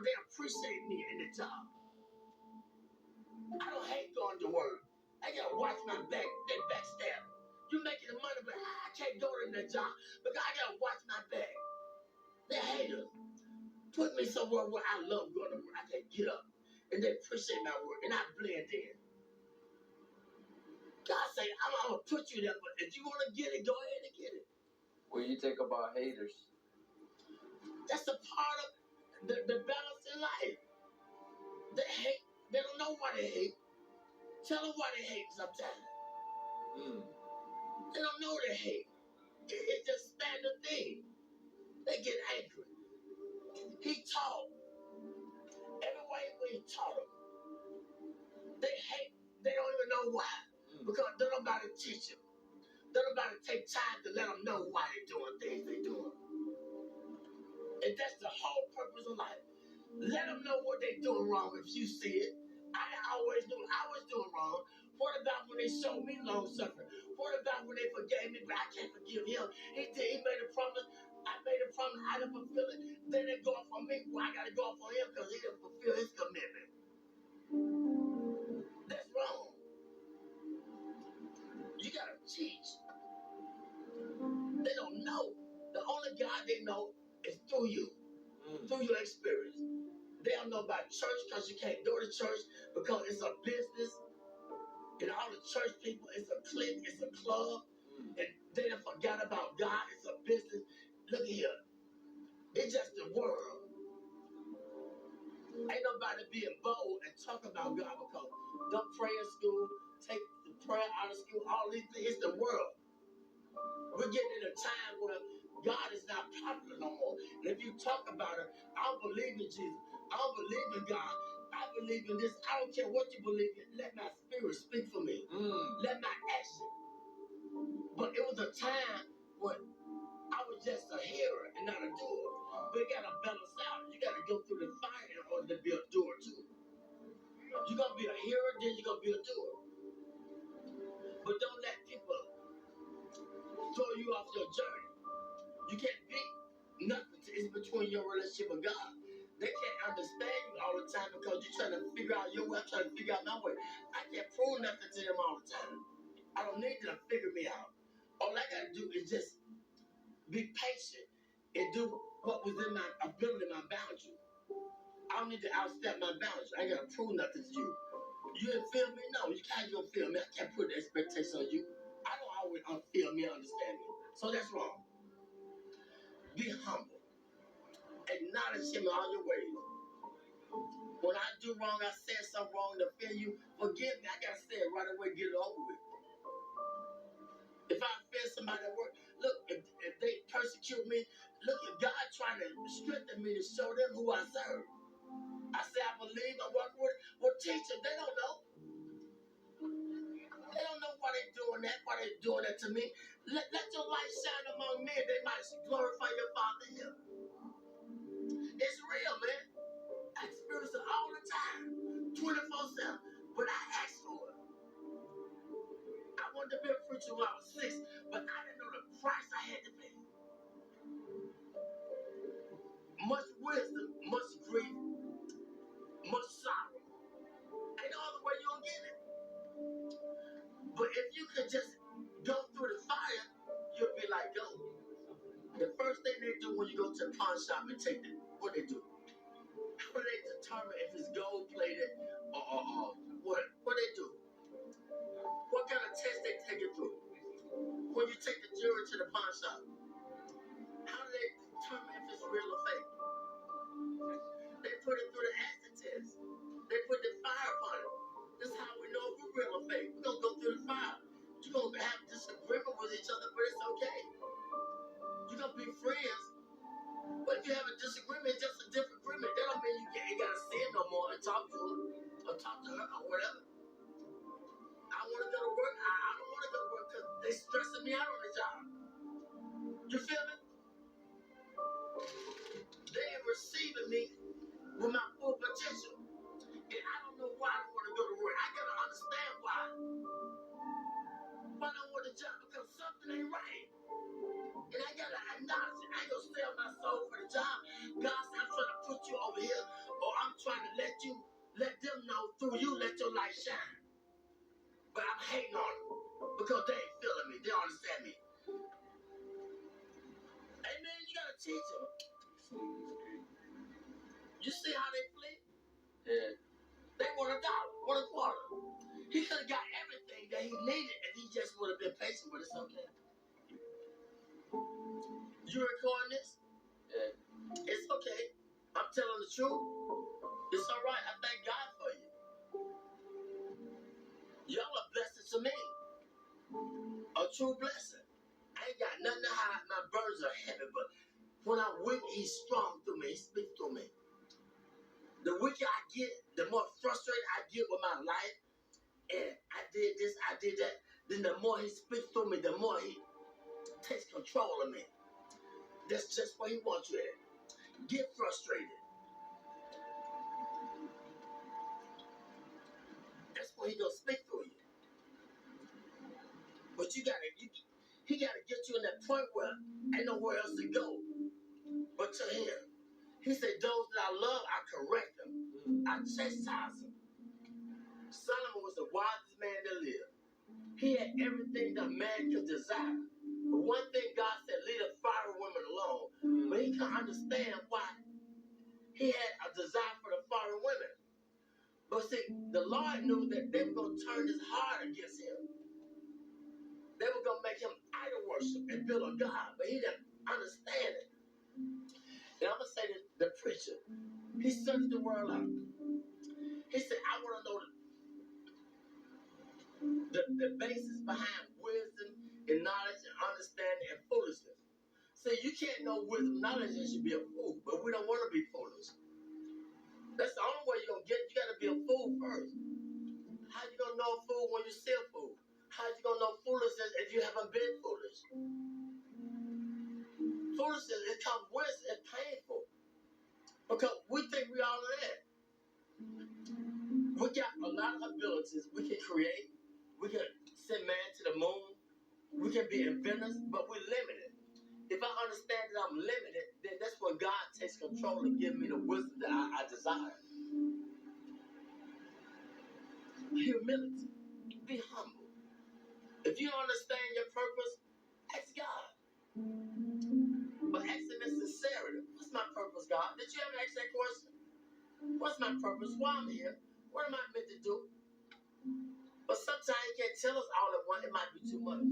because they appreciate me in the job. I don't hate going to work. I gotta watch my back. They backstab. You making the money, but I can't go to that job because I gotta watch my back. They haters. Put me somewhere where I love going to work. I can get up and they appreciate my work and I blend in. God say, I'm gonna put you there, but if you wanna get it, go ahead and get it. What do you think about haters? That's a part of the balance in life. They hate. They don't know why they hate. Tell them why they hate sometimes. They don't know they hate. It's just standard thing. They get angry. He taught. Every way we taught them. They hate. They don't even know why. Because don't nobody teach them. Don't nobody take time to let them know why they're doing things they're doing. And that's the whole purpose of life. Let them know what they're doing wrong if you see it. I always knew I was doing wrong. What about when they showed me long suffering? What about when they forgave me, but I can't forgive him? He made a promise. I made a promise. I didn't fulfill it. Then they go off on me. Well, I got to go off on him because he didn't fulfill his commitment. That's wrong. You got to teach. They don't know. The only God they know is through you, through your experience. They don't know about church because you can't go to church because it's a business. And all the church people, it's a clique, it's a club. And they done forgot about God. It's a business. Look here. It's just the world. Ain't nobody being bold and talk about God because don't pray in school, take the prayer out of school, all these things. It's the world. We're getting in a time where God is not popular no more. And if you talk about it, I don't believe in Jesus. I don't believe in God. I believe in this. I don't care what you believe in. Let my spirit speak for me. Let my action. But it was a time when I was just a hearer and not a doer. But you got to balance out. You got to go through the fire in order to be a doer too. You're going to be a hearer, then you're going to be a doer. But don't let people throw you off your journey. You can't be nothing. It's between your relationship with God. They can't understand you all the time because you're trying to figure out your way. I'm trying to figure out my way. I can't prove nothing to them all the time. I don't need them to figure me out. All I got to do is just be patient and do what was in my ability, my boundary. I don't need to outstep my boundaries. I ain't got to prove nothing to you. You didn't feel me? No, you can't even feel me. I can't put the expectation on you. I don't always feel me, understand me. So that's wrong. Be humble. Acknowledge him in all your ways. When I do wrong, I said something wrong to offend you, forgive me. I got to say it right away, get it over with. If I offend somebody at work, look, if they persecute me, look, if God trying to strengthen me to show them who I serve. I say I believe, I work with it. Well, teach them. They don't know. They don't know why they're doing that, why they're doing that to me. Let your light shine among men. They might glorify your Father here. It's real, man. I experience it all the time, 24/7. But I asked for it. I wanted to be a preacher when I was 6, but I didn't know the price I had to pay. Much wisdom, much grief, much sorrow. Ain't no other way you'll get it. But if you could just go through the fire, you'll be like gold. The first thing they do when you go to the pawn shop and take it, what they do? How do they determine if it's gold plated or what? What they do? What kind of test they take it through? When you take the jewelry to the pawn shop, how do they determine if it's real or fake? They put it through the acid test. They put the fire upon it. This is how we know if we're real or fake. We're going to go through the fire. You're going to have disagreement with each other, but it's okay. You're going to be friends. But if you have a disagreement, it's just a different agreement. That don't mean you ain't got to see him no more and talk to him or talk to her or whatever. I want to go to work. I don't want to go to work because they stressing me out on the job. You feel me? They ain't receiving me with my full potential. And I don't know why I don't want to go to work. I got to understand why. Why I don't want the job? Because something ain't right. And I got to acknowledge it. I ain't going to sell my soul for the job. God said, I'm trying to put you over here might shine. But I'm hating on them because they ain't feeling me. They don't understand me. Hey man, you gotta teach them. You see how they flee? Yeah. They want $1, $1.25. He could have got everything that he needed if he just would have been patient, but it's okay. You recording this? Yeah. It's okay. I'm telling the truth. It's all right. I thank God for you. Y'all are blessings to me. A true blessing. I ain't got nothing to hide. My burdens are heavy, but when I'm weak, he's strong through me. He speaks through me. The weaker I get, the more frustrated I get with my life. And I did this, I did that. Then the more he speaks through me, the more he takes control of me. That's just what he wants you at. Get frustrated. That's what he gonna speak through you. But he gotta get you in that point where ain't nowhere else to go but to him. He said, those that I love, I correct them. I chastise them. Solomon was the wisest man that lived. He had everything that man could desire. But one thing God said, leave the foreign women alone. But he couldn't understand why he had a desire for the foreign women. But see, the Lord knew that they were going to turn his heart against him. They were going to make him idol worship and build a God. But he didn't understand it. And I'm going to say this, the preacher, he searched the world out. He said, I want to know the basis behind wisdom and knowledge and understanding and foolishness. See, you can't know wisdom, knowledge, and should be a fool. But we don't want to be foolish. That's the only way you're going to get. You got to be a fool first. How you going to know a fool when you're still fool? How you going to know foolishness if you haven't been foolish? Foolishness, it comes with, it's painful. Because we think we all of that. We got a lot of abilities. We can create. We can send man to the moon. We can be inventors, but we're limited. If I understand that I'm limited, then that's when God takes control and gives me the wisdom that I desire. Humility. Be humble. If you don't understand your purpose, ask God. But ask him in sincerity. What's my purpose, God? Did you ever ask that question? What's my purpose? Why I'm here? What am I meant to do? But sometimes he can't tell us all at once. It might be too much.